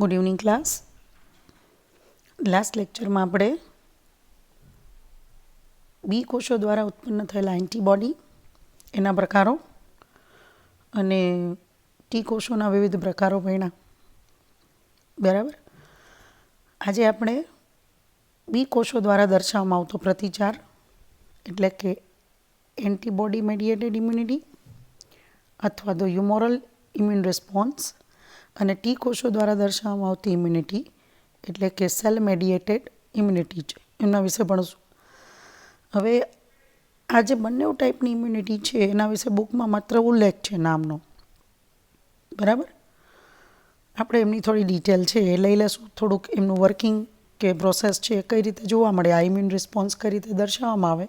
Good evening class. Last લેક્ચરમાં આપણે બી કોષો દ્વારા ઉત્પન્ન થયેલા એન્ટીબોડી, એના પ્રકારો અને ટી કોષોના વિવિધ પ્રકારો ભણ્યા. બરાબર. આજે આપણે બી કોષો દ્વારા દર્શાવવામાં આવતો પ્રતિચાર એટલે કે એન્ટીબોડી મેડિએટેડ ઇમ્યુનિટી અથવા તો હ્યુમોરલ ઇમ્યુન રિસ્પોન્સ અને ટી કોષો દ્વારા દર્શાવવામાં આવતી ઇમ્યુનિટી એટલે કે સેલ મેડિએટેડ ઇમ્યુનિટી છે, એમના વિશે ભણશું. હવે આ જે બંને ટાઈપની ઇમ્યુનિટી છે એના વિશે બુકમાં માત્ર ઉલ્લેખ છે નામનો. બરાબર. આપણે એમની થોડી ડિટેલ છે એ લઈ લેશું. થોડુંક એમનું વર્કિંગ કે પ્રોસેસ છે કઈ રીતે જોવા મળે, આ ઇમ્યુન રિસ્પોન્સ કઈ રીતે દર્શાવવામાં આવે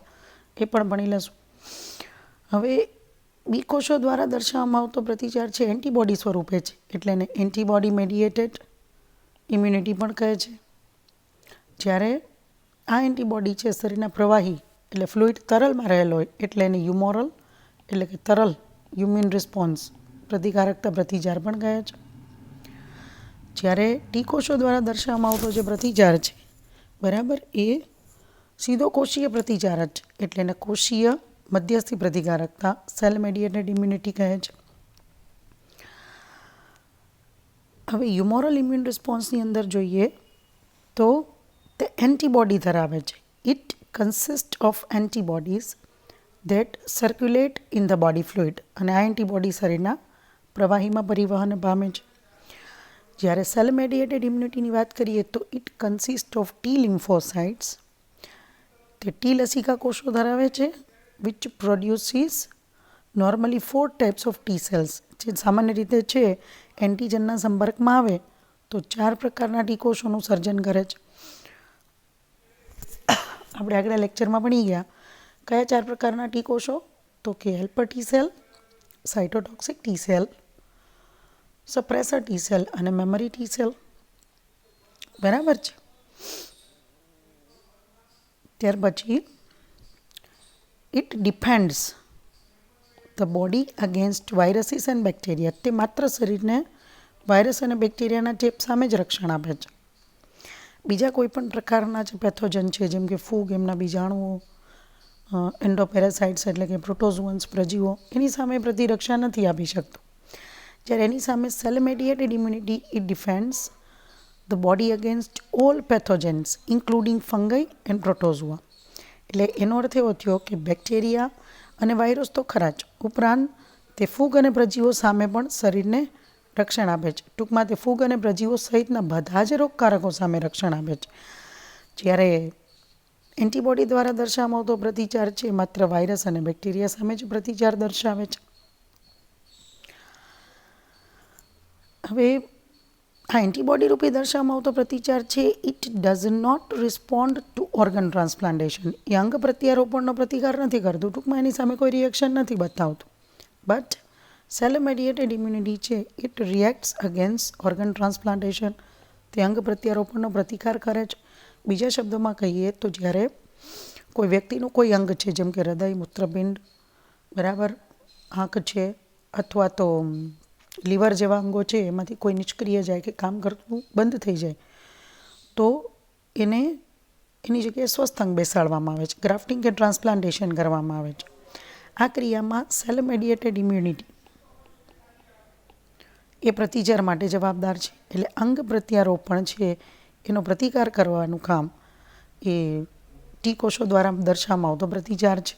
એ પણ ભણી લેશું. હવે બી કોષો દ્વારા દર્શાવવામાં આવતો પ્રતિચાર છે એન્ટીબોડી સ્વરૂપે છે, એટલે એને એન્ટીબોડી મેડિએટેડ ઇમ્યુનિટી પણ કહે છે. જ્યારે આ એન્ટીબોડી છે શરીરના પ્રવાહી એટલે ફ્લુઇડ તરલમાં રહેલો હોય એટલે એને હ્યુમોરલ એટલે કે તરલ ઇમ્યુન રિસ્પોન્સ પ્રતિકારકતા પ્રતિચાર પણ કહે છે. જ્યારે ટી કોષો દ્વારા દર્શાવવામાં આવતો જે પ્રતિચાર છે બરાબર, એ સીધો કોષીય પ્રતિચાર જ છે એટલે એને કોષીય મધ્યસ્થી પ્રતિકારકતા સેલ મેડિએટેડ ઇમ્યુનિટી કહે છે. હવે હ્યુમોરલ ઇમ્યુન રિસ્પોન્સની અંદર જોઈએ તો તે એન્ટીબોડી ધરાવે છે. It consist of antibodies that circulate in the body fluid, અને આ એન્ટીબોડી શરીરના પ્રવાહીમાં પરિવહન પામે છે. જ્યારે સેલ મેડિએટેડ ઇમ્યુનિટીની વાત કરીએ તો ઇટ કન્સિસ્ટ ઓફ ટી લિમ્ફોસાઇટ્સ, તે ટી લસિકા કોષો ધરાવે છે which produces normally 4 types of T cells. જે સામાન્ય રીતે છે એન્ટીજનના સંપર્કમાં આવે તો 4 પ્રકારના ટી કોષોનું સર્જન કરે છે. આપણે આગલા લેક્ચરમાં ભણી ગયા કયા 4 પ્રકારના ટી કોષો, તો કે helper T cell, cytotoxic T cell, suppressor T cell અને મેમરી ટી સેલ. બરાબર છે. ત્યાર પછી it defends the body against viruses and bacteria, તે માત્ર શરીરને વાયરસ અને બેક્ટેરિયાના ચેપ સામે જ રક્ષણ આપે છે. બીજા કોઈ પણ પ્રકારના જે પેથોજન છે જેમ કે ફૂગ, એમના બીજાણુઓ, એન્ડોપેરાસાઇટ્સ એટલે કે પ્રોટોઝુઅન્સ પ્રજીવો, એની સામે પ્રતિરક્ષા નથી આપી શકતું. જ્યારે એની સામે cell mediated immunity it defends the body against all pathogens including fungi and protozoa. એટલે એનો અર્થ એવો થયો કે બેક્ટેરિયા અને વાયરસ તો ખરા જ, ઉપરાંત તે ફૂગ અને પ્રજીવો સામે પણ શરીરને રક્ષણ આપે છે. ટૂંકમાં તે ફૂગ અને પ્રજીવો સહિતના બધા જ રોગકારકો સામે રક્ષણ આપે છે. જ્યારે એન્ટીબોડી દ્વારા દર્શાવવામાં આવતો પ્રતિચાર છે માત્ર વાયરસ અને બેક્ટેરિયા સામે જ પ્રતિચાર દર્શાવે છે. હવે આ એન્ટીબોડી રૂપે દર્શાવવામાં આવતો પ્રતિચાર છે it does not respond to organ transplantation, એ અંગ પ્રત્યારોપણનો પ્રતિકાર નથી કરતું, ટૂંકમાં એની સામે કોઈ રિએક્શન નથી બતાવતું. બટ સેલ મેડિએટેડ ઇમ્યુનિટી છે ઇટ રિએક્ટ્સ અગેન્સ્ટ ઓર્ગન ટ્રાન્સપ્લાન્ટેશન, તે અંગ પ્રત્યારોપણનો પ્રતિકાર કરે છે. બીજા શબ્દોમાં કહીએ તો જ્યારે કોઈ વ્યક્તિનું કોઈ અંગ છે જેમ કે હૃદય, મૂત્રપિંડ, બરાબર, આંખ છે અથવા તો લીવર જેવા અંગો છે, એમાંથી કોઈ નિષ્ક્રિય જાય કે કામ કરતું બંધ થઈ જાય તો એને એની જગ્યાએ સ્વસ્થ અંગ બેસાડવામાં આવે છે, ગ્રાફ્ટિંગ કે ટ્રાન્સપ્લાન્ટેશન કરવામાં આવે છે. આ ક્રિયામાં સેલ મેડિએટેડ ઇમ્યુનિટી એ પ્રતિચાર માટે જવાબદાર છે. એટલે અંગ પ્રત્યારોપણ છે એનો પ્રતિકાર કરવાનું કામ એ ટી કોષો દ્વારા દર્શાવવામાં આવતો પ્રતિચાર છે.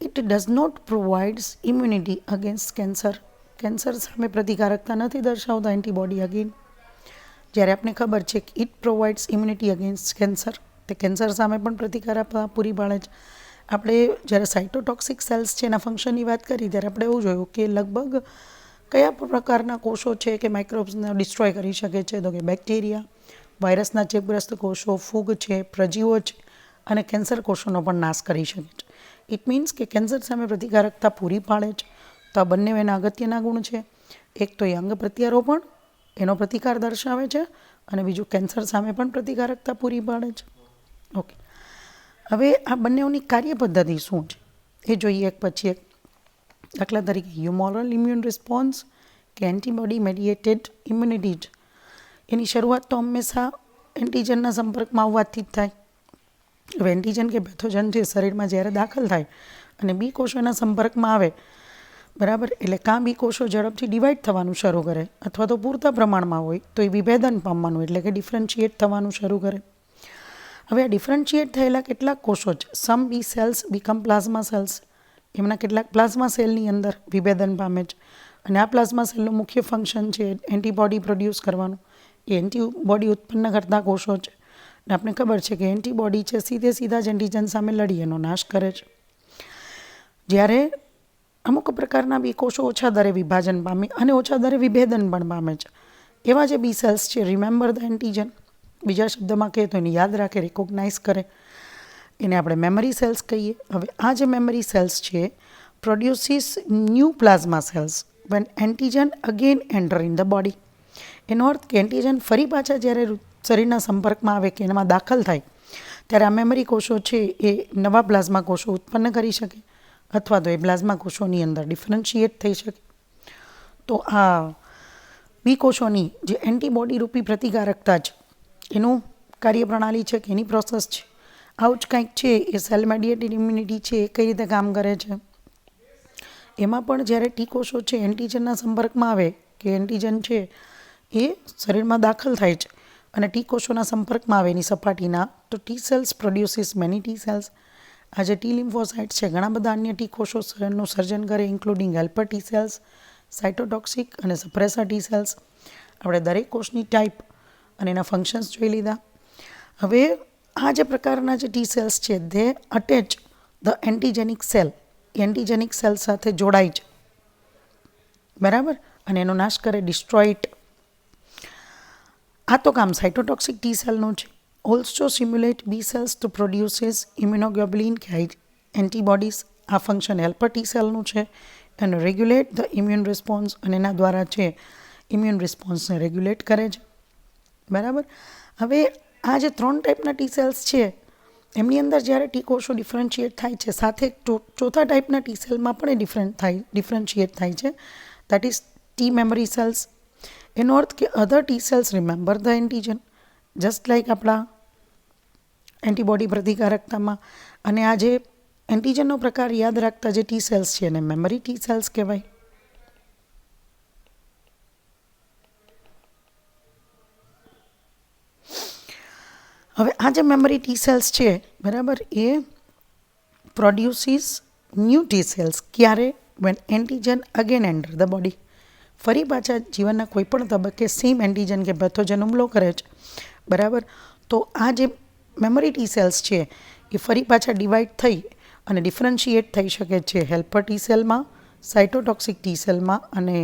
It does not provides immunity against cancer, cancer સામે પ્રતિકારકતા નથી દર્શાવતા એન્ટીબોડી અગેન. જ્યારે આપણે ખબર છે કે it provides immunity against cancer, તે કેન્સર સામે પણ પ્રતિકારકતા પૂરી પાડે છે. આપણે જ્યારે સાઇટોટોક્સિક સેલ્સ છે એના ફંક્શનની વાત કરી ત્યારે આપણે એવું જોયું કે લગભગ કયા પ્રકારના કોષો છે કે માઇક્રોબ્સને ડિસ્ટ્રોય કરી શકે છે, તો કે બેક્ટેરિયા, વાયરસના ચેપગ્રસ્ત કોષો, ફૂગ છે, પ્રજીવો છે અને કેન્સર કોષોનો પણ નાશ કરી શકે છે. ઇટ મીન્સ કે કેન્સર સામે પ્રતિકારકતા પૂરી પાડે છે. તો આ બંને એના અગત્યના ગુણ છે. એક તો એ અંગ પ્રત્યારોપણ એનો પ્રતિકાર દર્શાવે છે અને બીજું કેન્સર સામે પણ પ્રતિકારકતા પૂરી પાડે છે. ઓકે. હવે આ બંનેની કાર્ય પદ્ધતિ શું છે એ જોઈએ એક પછી એક. દાખલા તરીકે હ્યુમોરલ ઇમ્યુન રિસ્પોન્સ કે એન્ટીબોડી મેડિએટેડ ઇમ્યુનિટી જ એની શરૂઆત તો હંમેશા એન્ટીજનના સંપર્કમાં આવવાથી જ થાય. હવે એન્ટીજન કે પેથોજન છે શરીરમાં જ્યારે દાખલ થાય અને બી કોષોના સંપર્કમાં આવે, બરાબર, એટલે કાં બી કોષો ઝડપથી ડિવાઈડ થવાનું શરૂ કરે અથવા તો પૂરતા પ્રમાણમાં હોય તો એ વિભેદન પામવાનું એટલે કે ડિફરન્શિએટ થવાનું શરૂ કરે. હવે આ ડિફરન્શિએટ થયેલા કેટલાક કોષો છે, સમ બી સેલ્સ બીકમ પ્લાઝમા સેલ્સ, એમના કેટલાક પ્લાઝમા સેલની અંદર વિભેદન પામે છે અને આ પ્લાઝમા સેલનું મુખ્ય ફંક્શન છે એન્ટીબોડી પ્રોડ્યુસ કરવાનું. એ એન્ટીબોડી ઉત્પન્ન કરતા કોષો છે અને આપણે ખબર છે કે એન્ટીબોડી છે સીધા જ એન્ટીજન સામે લડી એનો નાશ કરે છે. જ્યારે અમુક પ્રકારના બી કોષો ઓછા દરે વિભાજન પામી અને ઓછા દરે વિભેદન પણ પામે છે. એવા જે બી સેલ્સ છે રિમેમ્બર ધ એન્ટીજન, બીજા શબ્દમાં કહીએ તો એને યાદ રાખે, રિકોગ્નાઇઝ કરે, એને આપણે મેમરી સેલ્સ કહીએ. હવે આ જે મેમરી સેલ્સ છે produces new plasma cells when antigen again enter in the body. એનો અર્થ કે એન્ટીજન ફરી પાછા જ્યારે શરીરના સંપર્કમાં આવે કે એમાં દાખલ થાય ત્યારે આ મેમરી કોષો છે એ નવા પ્લાઝમા કોષો ઉત્પન્ન કરી શકે અથવા તો એ પ્લાઝમા કોષોની અંદર ડિફરન્શિએટ થઈ શકે. તો આ બી કોષોની જે એન્ટીબોડી રૂપી પ્રતિકારકતા છે એનું કાર્યપ્રણાલી છે કે એની પ્રોસેસ છે, આવું જ કંઈક છે એ સેલ મેડિએટેડ ઇમ્યુનિટી છે એ કઈ રીતે કામ કરે છે. એમાં પણ જ્યારે ટી કોષો છે એન્ટીજનના સંપર્કમાં આવે કે એન્ટીજન છે એ શરીરમાં દાખલ થાય છે અને ટી કોષોના સંપર્કમાં આવે એની સપાટીના, તો T cells produces many T cells. આ જે ટી લિમ્ફોસાઇટ્સ છે ઘણા બધા અન્ય ટી કોષોનું સર્જન કરે ઇન્ક્લુડિંગ હેલ્પર ટી સેલ્સ, સાઇટોટોક્સિક અને સપ્રેસર ટી સેલ્સ. આપણે દરેક કોષની ટાઈપ અને એના ફંક્શન્સ જોઈ લીધા. હવે આ જે પ્રકારના જે ટી સેલ્સ છે they attach the antigenic cell, antigenic cell સાથે જોડાય છે, બરાબર, અને એનો નાશ કરે, ડિસ્ટ્રોઇટ. આ તો કામ સાઇટોટોક્સિક ટી સેલનું છે. ઓલ્સો સિમ્યુલેટ બી સેલ્સ ટુ પ્રોડ્યુસીસ ઇમ્યુનોગ્લોબ્યુલિન કે એન્ટીબોડીઝ. આ ફંક્શન હેલ્પર ટી સેલનું છે અને રેગ્યુલેટ ધ ઇમ્યુન રિસ્પોન્સ, અને એના દ્વારા છે ઇમ્યુન રિસ્પોન્સને રેગ્યુલેટ કરે છે, બરાબર. હવે આ જે 3 ટાઈપના ટી સેલ્સ છે એમની અંદર જ્યારે ટી કોષો ડિફરન્શિએટ થાય છે સાથે ચોથા ટાઈપના ટી સેલમાં પણ એ ડિફરન્શિએટ થાય છે, that is T memory cells. એનો અર્થ કે other T cells remember the antigen just like આપણા એન્ટીબોડી પ્રતિકારકતામાં. અને આ જે એન્ટીજનનો પ્રકાર યાદ રાખતા જે ટી સેલ્સ છે એને મેમરી ટી સેલ્સ કહેવાય. હવે આ જે મેમરી ટી સેલ્સ છે, બરાબર, એ પ્રોડ્યુસીસ ન્યૂ ટી સેલ્સ ક્યારે? When antigen again enter the body. ફરી પાછા જીવનના કોઈ પણ તબક્કે સેમ એન્ટીજન કે પેથોજન હુમલો કરે છે, બરાબર. તો આ જે મેમરી ટી સેલ્સ છે એ ફરી પાછા ડિવાઈડ થઈ અને ડિફરન્શિએટ થઈ શકે છે હેલ્પર ટી સેલમાં, સાઇટોટોક્સિક ટી સેલમાં અને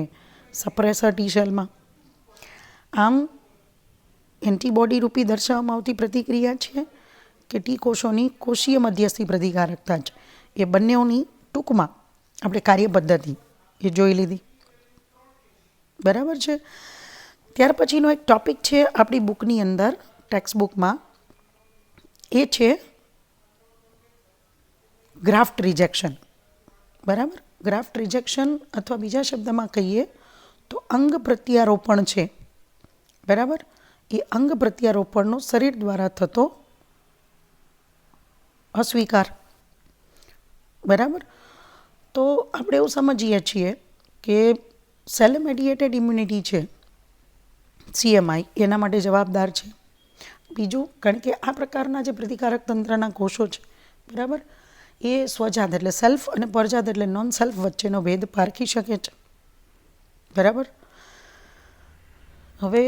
સપ્રેસર ટી સેલમાં. આમ એન્ટીબોડી રૂપી દર્શાવવામાં આવતી પ્રતિક્રિયા છે કે ટી કોષોની કોષીય મધ્યસ્થી પ્રતિકારકતા છે, એ બંનેઓની ટૂંકમાં આપણે કાર્યપદ્ધતિ એ જોઈ લીધી, બરાબર છે. ત્યાર પછીનો એક ટોપિક છે આપણી બુકની અંદર, ટેક્સ્ટ બુકમાં, એ છે ગ્રાફ્ટ રિજેક્શન, બરાબર. ગ્રાફ્ટ રિજેક્શન અથવા બીજા શબ્દમાં કહીએ તો અંગ પ્રત્યારોપણ છે, બરાબર. એ અંગ પ્રત્યારોપણનો શરીર દ્વારા થતો અસ્વીકાર, બરાબર. તો આપણે એવું સમજીએ છીએ કે સેલ મેડિએટેડ ઇમ્યુનિટી છે CMI એના માટે જવાબદાર છે. બીજું, કારણ કે આ પ્રકારના જે પ્રતિકારક તંત્રના કોષો છે, બરાબર, એ સ્વજાત એટલે સેલ્ફ અને પરજાત એટલે નોન સેલ્ફ વચ્ચેનો ભેદ પારખી શકે છે, બરાબર. હવે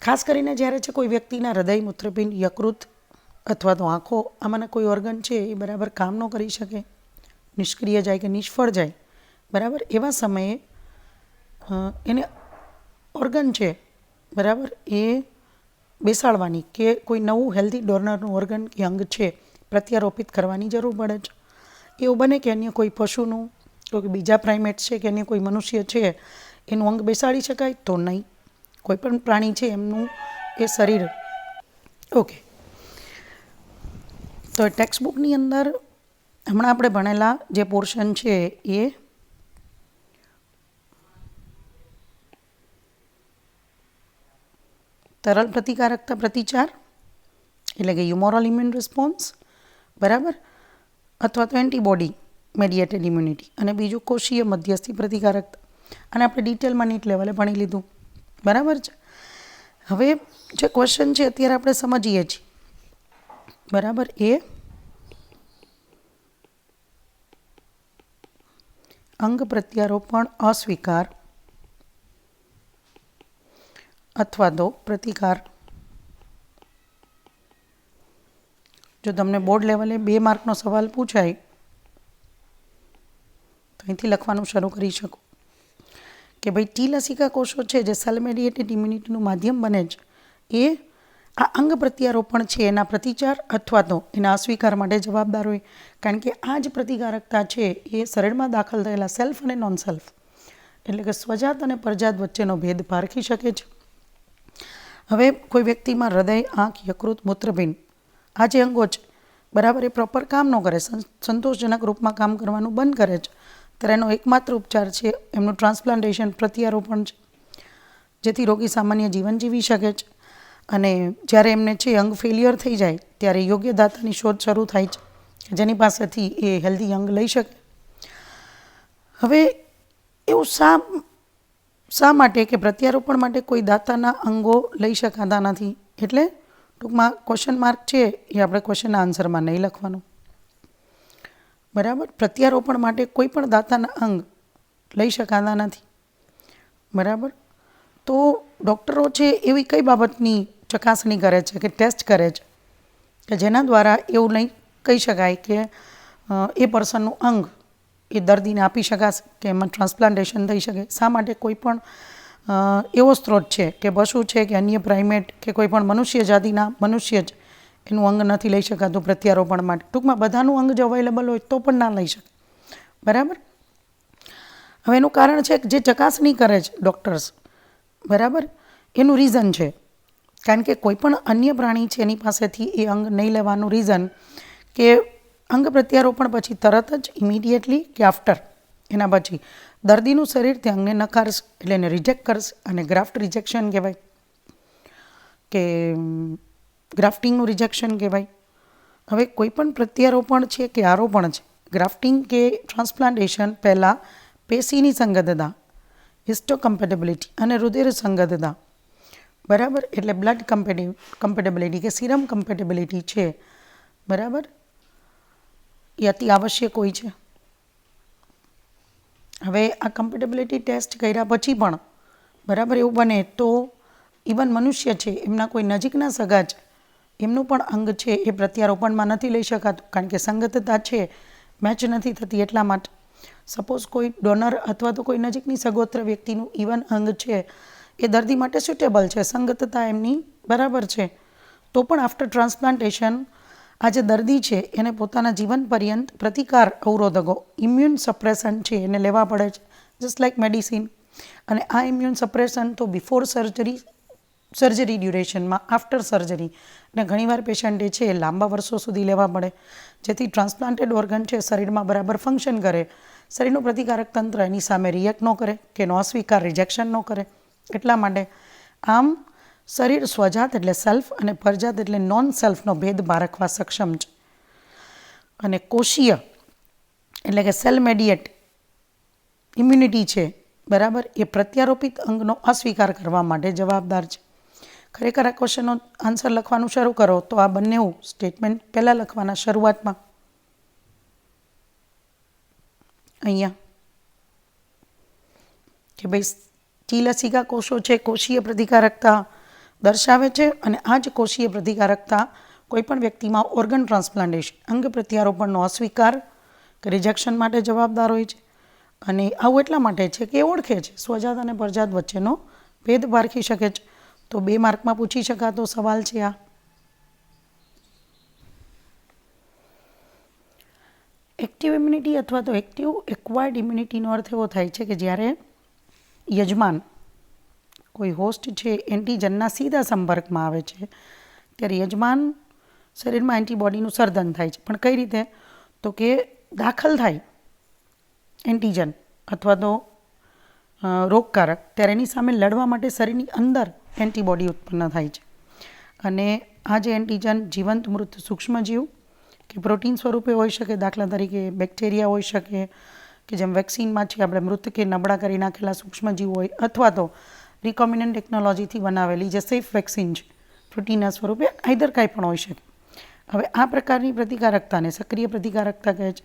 ખાસ કરીને જ્યારે છે કોઈ વ્યક્તિના હૃદય, મૂત્રપિંડ, યકૃત અથવા તો આંખો, આમાંના કોઈ ઓર્ગન છે એ બરાબર કામ ન કરી શકે, નિષ્ક્રિય જાય કે નિષ્ફળ જાય, બરાબર, એવા સમયે એને ઓર્ગન છે, બરાબર, એ બેસાડવાની કે કોઈ નવું હેલ્ધી ડોનરનું ઓર્ગન કે અંગ છે પ્રત્યારોપિત કરવાની જરૂર પડે છે. એવું બને કે અન્ય કોઈ પશુનું, કોઈ બીજા પ્રાઇમેટ છે કે અન્ય કોઈ મનુષ્ય છે એનું અંગ બેસાડી શકાય તો નહીં, કોઈ પણ પ્રાણી છે એમનું એ શરીર. ઓકે, તો ટેક્સ્ટ બુકની અંદર હમણાં આપણે ભણેલા જે પોર્શન છે એ તરલ પ્રતિકારકતા પ્રતિચાર એટલે કે હ્યુમોરલ ઇમ્યુન રિસ્પોન્સ, બરાબર, અથવા તો એન્ટીબોડી મેડિએટેડ ઇમ્યુનિટી, અને બીજું કોષીય મધ્યસ્થી પ્રતિકારકતા. અને આપણે ડિટેલમાં નીટ લેવલે ભણી લીધું, બરાબર છે. હવે જે ક્વેશ્ચન છે અત્યારે આપણે સમજીએ છીએ, બરાબર, એ અંગ પ્રત્યારોપણ અસ્વીકાર અથવા તો પ્રતિકાર. જો તમને બોર્ડ લેવલે 2 માર્કનો સવાલ પૂછાય તો અહીંથી લખવાનું શરૂ કરી શકો કે ભાઈ ટી લસિકા કોષો છે જે સેલ મેડિએટેડ ઇમ્યુનિટીનું માધ્યમ બને છે, એ આ અંગ પ્રત્યારોપણ છે એના પ્રતિચાર અથવા તો એના અસ્વીકાર માટે જવાબદાર હોય. કારણ કે આ જ પ્રતિકારકતા છે એ શરીરમાં દાખલ થયેલા સેલ્ફ અને નોન સેલ્ફ એટલે કે સ્વજાત અને પરજાત વચ્ચેનો ભેદ પારખી શકે છે. હવે કોઈ વ્યક્તિમાં હૃદય, આંખ, યકૃત, મૂત્રપિંડ આ જે અંગો છે, બરાબર, એ પ્રોપર કામ ન કરે, સંતોષજનક રૂપમાં કામ કરવાનું બંધ કરે છે, ત્યારે એનો એકમાત્ર ઉપચાર છે એમનું ટ્રાન્સપ્લાન્ટેશન, પ્રત્યારોપણ છે, જેથી રોગી સામાન્ય જીવન જીવી શકે છે. અને જ્યારે એમને છે અંગ ફેલિયર થઈ જાય ત્યારે યોગ્ય દાતાની શોધ શરૂ થાય છે જેની પાસેથી એ હેલ્ધી અંગ લઈ શકે. હવે એવું શા માટે કે પ્રત્યારોપણ માટે કોઈ દાતાના અંગો લઈ શકાતા નથી? એટલે ટૂંકમાં ક્વેશ્ચન માર્ક છે એ આપણે ક્વેશ્ચનના આન્સરમાં નહીં લખવાનું, બરાબર. પ્રત્યારોપણ માટે કોઈ પણ દાતાના અંગ લઈ શકાતા નથી, બરાબર. તો ડૉક્ટરો છે એવી કઈ બાબતની ચકાસણી કરે છે કે ટેસ્ટ કરે છે કે જેના દ્વારા એવું નહીં કહી શકાય કે એ પર્સનનું અંગ એ દર્દીને આપી શકાશે કે એમાં ટ્રાન્સપ્લાન્ટેશન થઈ શકે? શા માટે કોઈ પણ એવો સ્ત્રોત છે કે પશુ છે કે અન્ય પ્રાઇમેટ કે કોઈ પણ મનુષ્ય જાતિના મનુષ્ય જ એનું અંગ નથી લઈ શકાતું પ્રત્યારોપણ માટે? ટૂંકમાં બધાનું અંગ જો અવેલેબલ હોય તો પણ ના લઈ શકે, બરાબર. હવે એનું કારણ છે જે ચકાસણી કરે છે ડૉક્ટર્સ, બરાબર, એનું રીઝન છે. કારણ કે કોઈ પણ અન્ય પ્રાણી છે એની પાસેથી એ અંગ નહીં લેવાનું રીઝન કે અંગ પ્રત્યારોપણ પછી તરત જ ઇમિડિયેટલી કે આફ્ટર એના પછી દર્દીનું શરીર તે અંગને નકારશે એટલે એને રિજેક્ટ કરશે, અને ગ્રાફ્ટ રિજેક્શન કહેવાય કે ગ્રાફ્ટિંગનું રિજેક્શન કહેવાય. હવે કોઈ પણ પ્રત્યારોપણ છે કે આરોપણ છે, ગ્રાફ્ટિંગ કે ટ્રાન્સપ્લાન્ટેશન પહેલાં પેશીની સંગતતા, હિસ્ટોકમ્પેટેબિલિટી અને રુધિર સંગતતા, બરાબર, એટલે બ્લડ કમ્પેટેબિલિટી કે સિરમ કમ્પેટેબિલિટી છે, બરાબર, એ અતિ આવશ્યક હોય છે. હવે આ કમ્પેટેબિલિટી ટેસ્ટ કર્યા પછી પણ, બરાબર, એવું બને તો ઇવન મનુષ્ય છે એમના કોઈ નજીકના સગા છે એમનું પણ અંગ છે એ પ્રત્યારોપણમાં નથી લઈ શકાતું કારણ કે સંગતતા છે મેચ નથી થતી. એટલા માટે સપોઝ કોઈ ડોનર અથવા તો કોઈ નજીકની સગોત્ર વ્યક્તિનું ઇવન અંગ છે એ દર્દી માટે સુટેબલ છે, સંગતતા એમની બરાબર છે, તો પણ આફ્ટર ટ્રાન્સપ્લાન્ટેશન આ જે દર્દી છે એને પોતાના જીવન પર્યંત પ્રતિકાર અવરોધકો ઇમ્યુન સપ્રેશન છે એને લેવા પડે છે, જસ્ટ લાઇક મેડિસિન. અને આ ઇમ્યુન સપ્રેશન તો બિફોર સર્જરી ડ્યુરેશનમાં, આફ્ટર સર્જરી, અને ઘણીવાર પેશન્ટે છે એ લાંબા વર્ષો સુધી લેવા પડે જેથી ટ્રાન્સપ્લાન્ટેડ ઓર્ગન છે શરીરમાં બરાબર ફંક્શન કરે, શરીરનું પ્રતિકારક તંત્ર એની સામે રિએક્ટ ન કરે કે એનો અસ્વીકાર રિજેક્શન ન કરે. એટલા માટે આમ શરીર સ્વજાત એટલે સેલ્ફ અને પરજાત એટલે નોન સેલ્ફનો ભેદ પારખવા સક્ષમ છે. અને કોષીય એટલે કે સેલ મેડિએટ ઇમ્યુનિટી છે, બરાબર, એ પ્રત્યારોપિત અંગનો અસ્વીકાર કરવા માટે જવાબદાર છે. ખરેખર આ ક્વેશ્ચનનો આન્સર લખવાનું શરૂ કરો તો આ બંને સ્ટેટમેન્ટ પહેલાં લખવાના શરૂઆતમાં અહીંયા કે ભાઈ ટી લસિકા કોષો છે કોષીય પ્રતિકારકતા દર્શાવે છે અને આ જ કોષીય પ્રતિકારકતા કોઈપણ વ્યક્તિમાં ઓર્ગન ટ્રાન્સપ્લાન્ટેશન અંગ પ્રત્યારોપણનો અસ્વીકાર કે રિજેક્શન માટે જવાબદાર હોય છે. અને આવું એટલા માટે છે કે એ ઓળખે છે સ્વજાત અને પરજાત વચ્ચેનો ભેદ પારખી શકે છે. તો 2 માર્કમાં પૂછી શકાતો સવાલ છે આ. એક્ટિવ ઇમ્યુનિટી અથવા તો એક્ટિવ એક્વાયર્ડ ઇમ્યુનિટીનો અર્થ એવો થાય છે કે જ્યારે યજમાન કોઈ હોસ્ટ છે એન્ટીજનના સીધા સંપર્કમાં આવે છે ત્યારે યજમાન શરીરમાં એન્ટીબોડીનું સર્જન થાય છે. પણ કઈ રીતે? તો કે દાખલ થાય એન્ટીજન અથવા તો રોગકારક ત્યારે એની સામે લડવા માટે શરીરની અંદર એન્ટીબોડી ઉત્પન્ન થાય છે. અને આ જે એન્ટીજન જીવંત મૃત સૂક્ષ્મજીવ કે પ્રોટીન સ્વરૂપે હોઈ શકે, દાખલા તરીકે બેક્ટેરિયા હોઈ શકે, કે જેમ વેક્સિનમાં છે આપણે મૃત કે નબળા કરી નાખેલા સૂક્ષ્મજીવ હોય, અથવા તો રિકોમ્બિનન્ટ ટેકનોલોજીથી બનાવેલી જે સેફ વેક્સિન છે પ્રોટીનના સ્વરૂપે, આઈધર કાંઈ પણ હોઈ શકે. હવે આ પ્રકારની પ્રતિકારકતાને સક્રિય પ્રતિકારકતા કહે છે.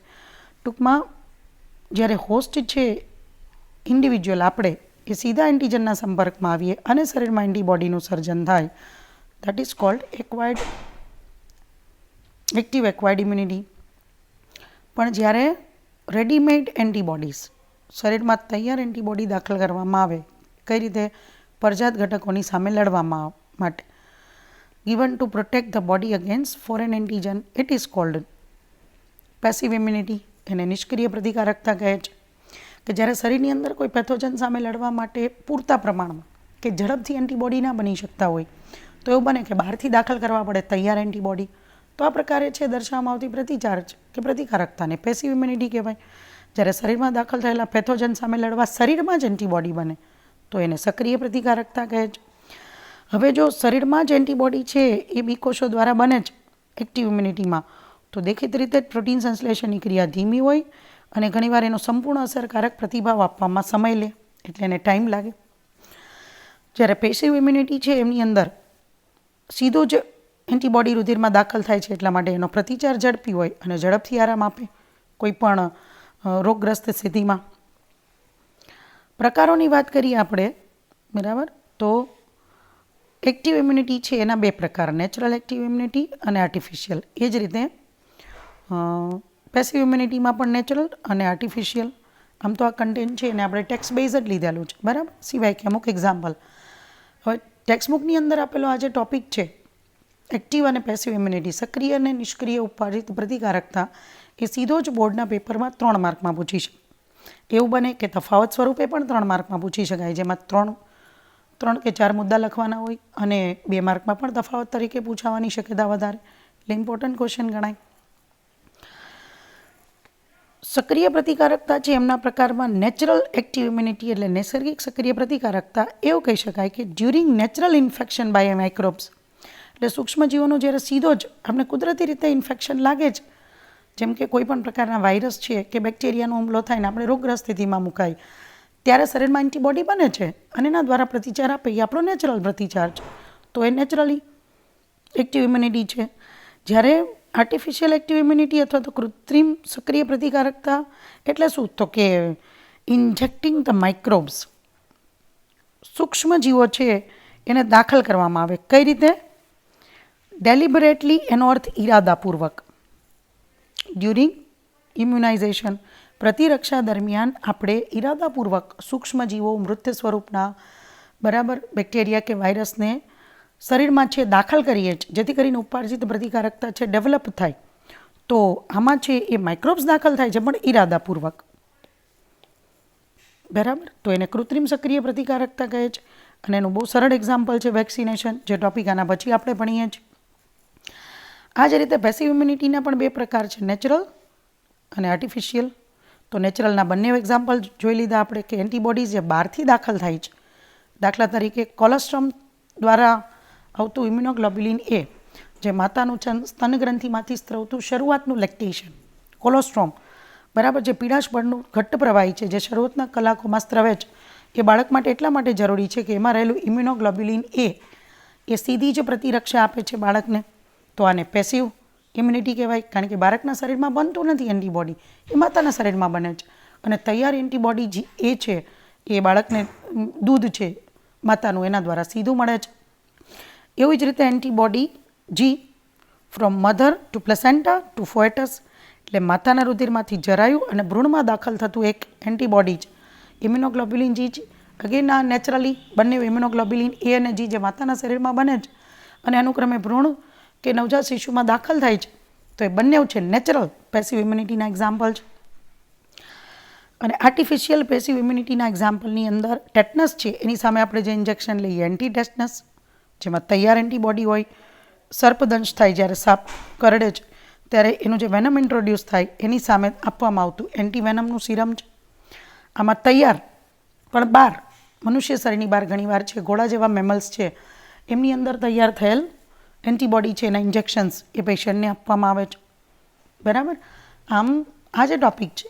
ટૂંકમાં જ્યારે હોસ્ટ છે ઇન્ડિવિજ્યુઅલ, આપણે એ સીધા એન્ટીજનના સંપર્કમાં આવીએ અને શરીરમાં એન્ટીબોડીનું સર્જન થાય, that is called active acquired immunity. પણ જ્યારે રેડીમેડ એન્ટીબોડીઝ, શરીરમાં તૈયાર એન્ટીબોડી દાખલ કરવામાં આવે, કઈ રીતે? પરજાત ઘટકોની સામે લડવામાં માટે, given to protect the body against foreign antigen, it is called passive immunity. એને નિષ્ક્રિય પ્રતિકારકતા કહે છે. કે જ્યારે શરીરની અંદર કોઈ પેથોજન સામે લડવા માટે પૂરતા પ્રમાણમાં કે ઝડપથી એન્ટીબોડી ના બની શકતા હોય, તો એવું બને કે બહારથી દાખલ કરવા પડે તૈયાર એન્ટીબોડી. તો આ પ્રકારે છે દર્શાવવામાં આવતી પ્રતિચાર્જ કે પ્રતિકારકતાને પેસિવ ઇમ્યુનિટી કહેવાય. જ્યારે શરીરમાં દાખલ થયેલા પેથોજન સામે લડવા શરીરમાં જ એન્ટીબોડી બને, તો એને સક્રિય પ્રતિકારકતા કહે છે. હવે જો શરીરમાં જ એન્ટીબોડી છે એ બી કોષો દ્વારા બને જ એક્ટિવ ઇમ્યુનિટીમાં, તો દેખીતી રીતે જ પ્રોટીન સંશ્લેષણની ક્રિયા ધીમી હોય અને ઘણીવાર એનો સંપૂર્ણ અસરકારક પ્રતિભાવ આપવામાં સમય લે, એટલે એને ટાઈમ લાગે. જ્યારે પેસિવ ઇમ્યુનિટી છે એમની અંદર સીધું જ એન્ટીબોડી રુધિરમાં દાખલ થાય છે, એટલા માટે એનો પ્રતિચાર ઝડપી હોય અને ઝડપથી આરામ આપે કોઈ પણ રોગગ્રસ્ત સ્થિતિમાં. પ્રકારોની વાત કરીએ આપણે, બરાબર, તો એક્ટિવ ઇમ્યુનિટી છે એના બે પ્રકાર, નેચરલ એક્ટિવ ઇમ્યુનિટી અને આર્ટિફિશિયલ. એ જ રીતે પેસિવ ઇમ્યુનિટીમાં પણ નેચરલ અને આર્ટિફિશિયલ. આમ તો આ કન્ટેન્ટ છે એને આપણે ટેક્સ્ટ બેઝ જ લીધેલું છે, બરાબર, સિવાય કે અમુક એક્ઝામ્પલ. હવે ટેક્સ્ટબુકની અંદર આપેલો આ જે ટોપિક છે એક્ટિવ અને પેસિવ ઇમ્યુનિટી, સક્રિય અને નિષ્ક્રિય ઉત્પાદિત પ્રતિકારકતા, એ સીધો જ બોર્ડના પેપરમાં 3 માર્કમાં પૂછી શકે. એવું બને કે તફાવત સ્વરૂપે પણ 3 માર્કમાં પૂછી શકાય, જેમાં 3 કે 4 મુદ્દા લખવાના હોય અને 2 માર્કમાં પણ તફાવત તરીકે પૂછાવાની શક્યતા વધારે, એટલે ઇમ્પોર્ટન્ટ ક્વેશ્ચન ગણાય. સક્રિય પ્રતિકારકતા છે એમના પ્રકારમાં નેચરલ એક્ટિવ ઇમ્યુનિટી એટલે નૈસર્ગિક સક્રિય પ્રતિકારકતા. એવું કહી શકાય કે during natural infection by microbes, એટલે સૂક્ષ્મજીવોનો જ્યારે સીધો જ આપણે કુદરતી રીતે ઇન્ફેક્શન લાગે જ, જેમ કે કોઈ પણ પ્રકારના વાયરસ છે કે બેક્ટેરિયાનો હુમલો થાય ને આપણે રોગગ્રસ્ત સ્થિતિમાં મુકાય, ત્યારે શરીરમાં એન્ટીબોડી બને છે અને એના દ્વારા પ્રતિચાર આપે, એ આપણો નેચરલ પ્રતિચાર છે, તો એ નેચરલી એક્ટિવ ઇમ્યુનિટી છે. જ્યારે આર્ટિફિશિયલ એક્ટિવ ઇમ્યુનિટી અથવા તો કૃત્રિમ સક્રિય પ્રતિકારકતા એટલે શું? તો કે ઇન્જેક્ટિંગ ધ માઇક્રોબ્સ, સૂક્ષ્મજીવો છે એને દાખલ કરવામાં આવે. કઈ રીતે? ડેલિબરેટલી, એનો અર્થ ઈરાદાપૂર્વક. ડ્યુરિંગ ઇમ્યુનાઇઝેશન, પ્રતિરક્ષા દરમિયાન આપણે ઈરાદાપૂર્વક સૂક્ષ્મજીવો મૃત સ્વરૂપના, બરાબર, બેક્ટેરિયા કે વાયરસને શરીરમાં છે દાખલ કરીએ છીએ, જેથી કરીને ઉપાર્જિત પ્રતિકારકતા છે ડેવલપ થાય. તો આમાં છે એ માઇક્રોબ્સ દાખલ થાય છે પણ ઈરાદાપૂર્વક, બરાબર. તો એને કૃત્રિમ સક્રિય પ્રતિકારકતા કહે છે. અને એનું બહુ સરળ એક્ઝામ્પલ છે વેક્સિનેશન, જે ટોપિક આના પછી આપણે ભણીએ છીએ. આ જ રીતે પેસિવ ઇમ્યુનિટીના પણ 2 પ્રકાર છે, નેચરલ અને આર્ટિફિશિયલ. તો નેચરલના બંને એક્ઝામ્પલ જોઈ લીધા આપણે, કે એન્ટીબોડીઝ જે બહારથી દાખલ થાય છે, દાખલા તરીકે કોલેસ્ટ્રોમ દ્વારા આવતું ઇમ્યુનોગ્લોબ્યુલિન એ, જે માતાનું સ્તનગ્રંથિમાંથી સ્ત્રવતું શરૂઆતનું લેક્ટેશન, કોલેસ્ટ્રોમ, બરાબર, જે પીળાશ બળનું ઘટ્ટ પ્રવાહી છે જે શરૂઆતના કલાકોમાં સ્ત્રવે છે, એ બાળક માટે એટલા માટે જરૂરી છે કે એમાં રહેલું ઇમ્યુનોગ્લોબ્યુલિન એ સીધી જ પ્રતિરક્ષા આપે છે બાળકને. તો આને પેસિવ ઇમ્યુનિટી કહેવાય, કારણ કે બાળકના શરીરમાં બનતું નથી એન્ટીબોડી, એ માતાના શરીરમાં બને છે. અને તૈયાર એન્ટીબોડી જે એ છે એ બાળકને દૂધ છે માતાનું એના દ્વારા સીધું મળે છે. એવી જ રીતે antibody G from mother to placenta to foetus, એટલે માતાના રુધિરમાંથી જરાયું અને ભ્રૂણમાં દાખલ થતું એક એન્ટીબોડી જ ઇમ્યુનોગ્લોબ્યુલિન જી છે. અગેન આ નેચરલી બંને ઇમ્યુનોગ્લોબ્યુલિન એ અને જી જે માતાના શરીરમાં બને છે અને અનુક્રમે ભ્રૂણ કે નવજાત શિશુમાં દાખલ થાય છે, તો એ બંને છે નેચરલ પેસિવ ઇમ્યુનિટીના એક્ઝામ્પલ છે. અને આર્ટિફિશિયલ પેસિવ ઇમ્યુનિટીના એક્ઝામ્પલની અંદર ટેટનસ છે, એની સામે આપણે જે ઇન્જેક્શન લઈએ એન્ટી ટેટનસ, જેમાં તૈયાર એન્ટીબોડી હોય. સર્પદંશ થાય જ્યારે સાપ કરડે છે ત્યારે એનું જે વેનમ ઇન્ટ્રોડ્યુસ થાય એની સામે આપવામાં આવતું એન્ટીવેનમનું સિરમ છે. આમાં તૈયાર પણ 12 મનુષ્ય શરીરની બહાર ઘણીવાર છે ઘોડા જેવા મેમલ્સ છે એમની અંદર તૈયાર થયેલ એન્ટીબોડી છે એના ઇન્જેક્શન્સ એ પેશન્ટને આપવામાં આવે છે, બરાબર. આમ આ જે ટૉપિક છે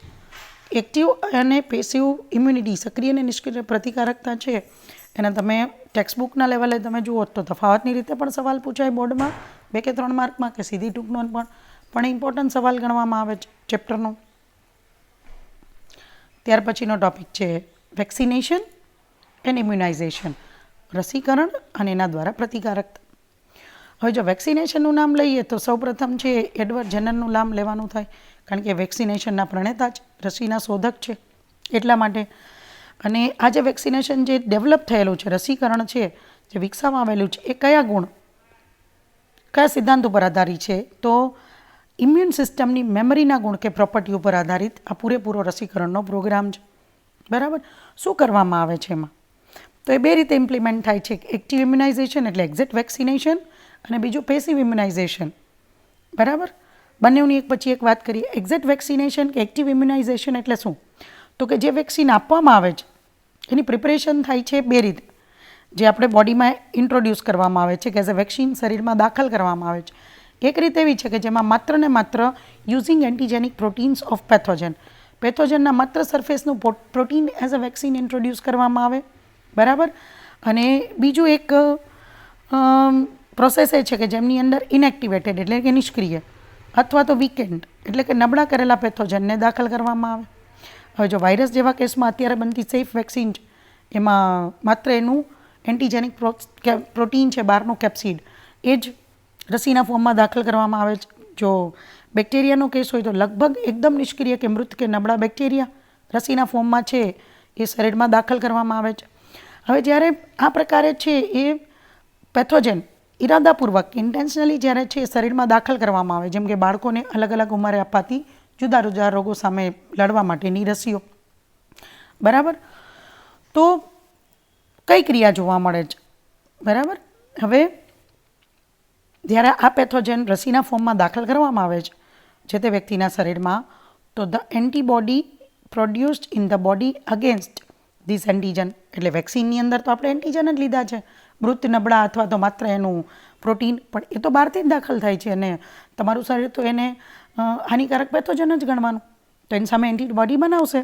એક્ટિવ અને પેસિવ ઇમ્યુનિટી, સક્રિય અને નિષ્ક્રિય પ્રતિકારકતા છે એને તમે ટેક્સ્ટબુકના લેવલે તમે જુઓ તો તફાવતની રીતે પણ સવાલ પૂછાય બોર્ડમાં 2 કે 3 માર્કમાં, કે સીધી ટૂંક નોંધ પણ ઇમ્પોર્ટન્ટ સવાલ ગણવામાં આવે છે ચેપ્ટરનો. ત્યાર પછીનો ટૉપિક છે વેક્સિનેશન એન્ડ ઇમ્યુનાઇઝેશન, રસીકરણ અને એના દ્વારા પ્રતિકારકતા. હવે જો વેક્સિનેશનનું નામ લઈએ તો સૌપ્રથમ છે એડવર્ડ જેનરનું નામ લેવાનું થાય, કારણ કે વેક્સિનેશનના પ્રણેતા જ, રસીના શોધક છે એટલા માટે. અને આ જે વેક્સિનેશન જે ડેવલપ થયેલું છે, રસીકરણ છે જે વિકસાવવામાં આવેલું છે, એ કયા ગુણ, કયા સિદ્ધાંત ઉપર આધારિત છે? તો ઇમ્યુન સિસ્ટમની મેમરીના ગુણ કે પ્રોપર્ટી ઉપર આધારિત આ પૂરેપૂરો રસીકરણનો પ્રોગ્રામ છે, બરાબર. શું કરવામાં આવે છે એમાં? તો એ 2 રીતે ઇમ્પ્લિમેન્ટ થાય છે. એક્ટિવ ઇમ્યુનાઇઝેશન એટલે એક્ઝેક્ટ વેક્સિનેશન, અને બીજું પેસિવ ઇમ્યુનાઇઝેશન, બરાબર. બંનેની એક પછી એક વાત કરીએ. એક્ઝેક્ટ વેક્સિનેશન કે એક્ટિવ ઇમ્યુનાઇઝેશન એટલે શું? તો કે જે વેક્સિન આપવામાં આવે છે એની પ્રિપરેશન થાય છે 2 રીતે, જે આપણે બોડીમાં ઇન્ટ્રોડ્યુસ કરવામાં આવે છે કે એઝ અ વેક્સિન શરીરમાં દાખલ કરવામાં આવે છે. એક રીત એવી છે કે જેમાં માત્ર ને માત્ર યુઝિંગ એન્ટીજેનિક પ્રોટીન્સ ઓફ પેથોજનના માત્ર સરફેસનું protein as a vaccine introduce કરવામાં આવે, બરાબર. અને બીજું એક પ્રોસેસ એ છે કે જેમની અંદર ઇનએક્ટિવેટેડ એટલે કે નિષ્ક્રિય અથવા તો વીકેન્ડ એટલે કે નબળા કરેલા પેથોજનને દાખલ કરવામાં આવે. હવે જો વાયરસ જેવા કેસમાં અત્યારે બનતી સેફ વેક્સિન છે એમાં માત્ર એનું એન્ટીજેનિક પ્રોટીન છે બહારનું કેપ્સિડ એ જ રસીના ફોર્મમાં દાખલ કરવામાં આવે છે. જો બેક્ટેરિયાનો કેસ હોય તો લગભગ એકદમ નિષ્ક્રિય કે મૃત કે નબળા બેક્ટેરિયા રસીના ફોર્મમાં છે એ શરીરમાં દાખલ કરવામાં આવે છે. હવે જ્યારે આ પ્રકારે છે એ પેથોજન ઇરાદાપૂર્વક ઇન્ટેન્શનલી જ્યારે છે શરીરમાં દાખલ કરવામાં આવે, જેમ કે બાળકોને અલગ અલગ ઉંમરે અપાતી જુદા જુદા રોગો સામે લડવા માટેની રસીઓ, બરાબર. તો કઈ ક્રિયા જોવા મળે છે, બરાબર. હવે જ્યારે આ પેથોજન રસીના ફોર્મમાં દાખલ કરવામાં આવે છે જે તે વ્યક્તિના શરીરમાં, તો the antibody produced in the body against this antigen, એટલે વેક્સિનની અંદર તો આપણે એન્ટીજન જ લીધા છે, મૃત નબળા અથવા તો માત્ર એનું પ્રોટીન, પણ એ તો બહારથી જ દાખલ થાય છે અને તમારું શરીર તો એને હાનિકારક પેથોજન જ ગણવાનું, તો એની સામે એન્ટીબોડી બનાવશે.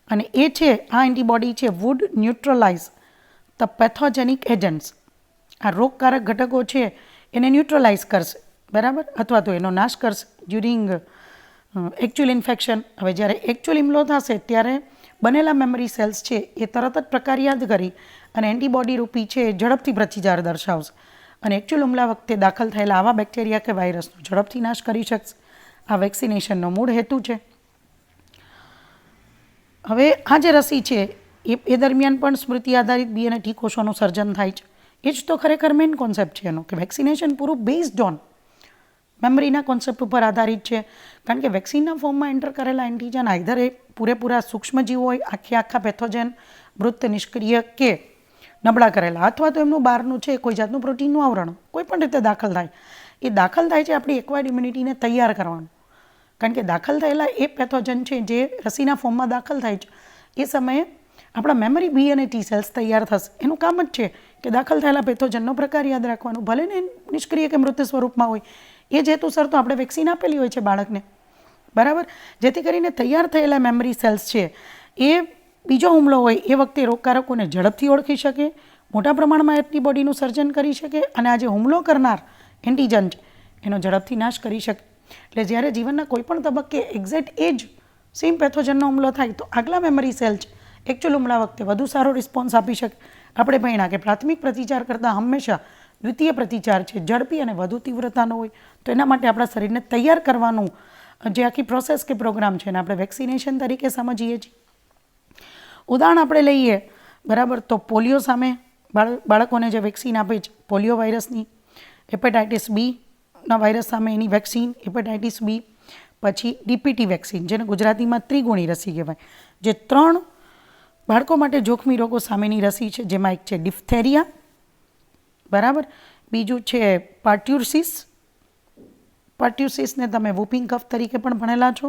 અને એ છે આ એન્ટીબોડી છે would neutralize the pathogenic agents, આ રોગકારક ઘટકો છે એને ન્યુટ્રલાઇઝ કરશે, બરાબર, અથવા તો એનો નાશ કરશે ડ્યુરિંગ એકચ્યુઅલ ઇન્ફેક્શન. હવે જ્યારે એકચ્યુઅલ હુમલો થશે ત્યારે બનેલા મેમરી સેલ્સ છે એ તરત જ પ્રકારયાદ કરી અને એન્ટીબોડી રૂપી છે ઝડપથી પ્રતિકાર દર્શાવશે અને એકચ્યુઅલ હુમલા વખતે દાખલ થયેલા આવા બેક્ટેરિયા કે વાયરસનો ઝડપથી નાશ કરી શકશે. આ વેક્સિનેશનનો મૂળ હેતુ છે. હવે આ જે રસી છે એ દરમિયાન પણ સ્મૃતિ આધારિત બી અને ટી કોષોનું સર્જન થાય છે. એ જ તો ખરેખર મેઇન કોન્સેપ્ટ છે એનો, કે વેક્સિનેશન પૂરું બેઝડ ઓન મેમરીના કોન્સેપ્ટ ઉપર આધારિત છે. કારણ કે વેક્સિનના ફોર્મમાં એન્ટર કરેલા એન્ટીજન આઈધર એ પૂરેપૂરા સૂક્ષ્મજીવ હોય, આખા પેથોજન મૃત નિષ્ક્રિય કે નબળા કરેલા, અથવા તો એમનું બહારનું છે કોઈ જાતનું પ્રોટીનનું આવરણ કોઈ પણ રીતે દાખલ થાય. એ દાખલ થાય છે આપણી એક્વાયર્ડ ઇમ્યુનિટીને તૈયાર કરવાનું. કારણ કે દાખલ થયેલા એ પેથોજન છે જે રસીના ફોર્મમાં દાખલ થાય છે એ સમયે આપણા મેમરી બી અને ટી સેલ્સ તૈયાર થશે. એનું કામ જ છે કે દાખલ થયેલા પેથોજનનો પ્રકાર યાદ રાખવાનું, ભલે ને નિષ્ક્રિય કે મૃત સ્વરૂપમાં હોય. એ જ હેતુસર તો આપણે વેક્સિન આપેલી હોય છે બાળકને, બરાબર, જેથી કરીને તૈયાર થયેલા મેમરી સેલ્સ છે એ બીજો હુમલો હોય એ વખતે રોગકારકોને ઝડપથી ઓળખી શકે, મોટા પ્રમાણમાં એન્ટીબોડીનું સર્જન કરી શકે અને આ જે હુમલો કરનાર એન્ટીજન છે એનો ઝડપથી નાશ કરી શકે. એટલે જ્યારે જીવનના કોઈપણ તબક્કે એક્ઝેક્ટ એ જ સેમ પેથોજનનો હુમલો થાય તો આગલા મેમરી સેલ છે એકચ્યુઅલ હુમલા વખતે વધુ સારો રિસ્પોન્સ આપી શકે. આપણે ભણ્યા કે પ્રાથમિક પ્રતિચાર કરતાં હંમેશા દ્વિતીય પ્રતિચાર છે ઝડપી અને વધુ તીવ્રતાનો હોય. તો એના માટે આપણા શરીરને તૈયાર કરવાનું જે આખી પ્રોસેસ કે પ્રોગ્રામ છે એને આપણે વેક્સિનેશન તરીકે સમજીએ છીએ. ઉદાહરણ આપણે લઈએ, બરાબર, તો પોલિયો સામે બાળકોને જે વેક્સિન આપે છે પોલિયો વાયરસની, હેપેટાઇટિસ બીના વાયરસ સામે એની વેક્સિન હેપેટાઇટિસ બી, પછી ડીપીટી વેક્સિન જેને ગુજરાતીમાં ત્રિગુણી રસી કહેવાય, જે 3 બાળકો માટે જોખમી રોગો સામેની રસી છે, જેમાં એક છે ડિફ્થેરિયા, બરાબર, બીજું છે પાર્ટ્યુસિસને તમે વૂપિંગ કફ તરીકે પણ ભણેલા છો,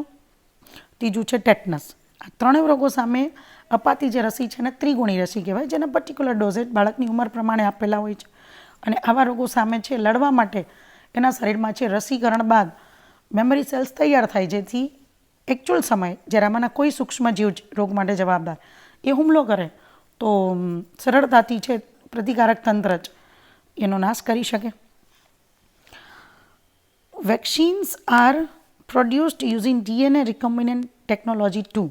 ત્રીજું છે ટેટનસ. આ ત્રણેય રોગો સામે અપાતી જે રસી છે એને ત્રિગુણી રસી કહેવાય, જેના પર્ટિક્યુલર ડોઝેજ બાળકની ઉંમર પ્રમાણે આપેલા હોય છે. અને આવા રોગો સામે છે લડવા માટે એના શરીરમાં છે રસીકરણ બાદ મેમરી સેલ્સ તૈયાર થાય, જેથી એકચ્યુઅલ સમય જ્યારે આમાંના કોઈ સૂક્ષ્મજીવ રોગ માટે જવાબદાર એ હુમલો કરે તો સરળતાથી છે પ્રતિકારક તંત્ર જ એનો નાશ કરી શકે. Vaccines are produced using DNA recombinant technology 2.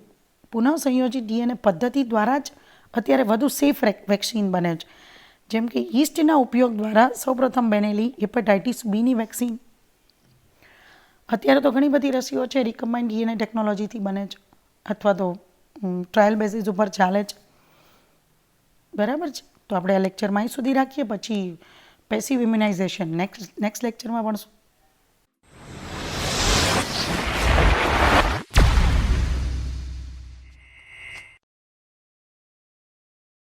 પુનઃસંયોજિત DNA પદ્ધતિ દ્વારા જ અત્યારે વધુ સેફ વેક્સિન બને છે. જેમ કે યીસ્ટના ઉપયોગ દ્વારા સૌપ્રથમ બનેલી હેપેટાઇટિસ બીની વેક્સિન. અત્યારે તો ઘણી બધી રસીઓ છે રિકમ્બાઇન્ડ DNA ટેકનોલોજીથી બને છે અથવા તો ટ્રાયલ બેસિસ ઉપર ચાલે છે. બરાબર છે. તો આપણે આ લેક્ચરમાં અહીં સુધી રાખીએ, પછી પેસિવ ઇમ્યુનાઇઝેશન નેક્સ્ટ લેક્ચરમાં ભણશું.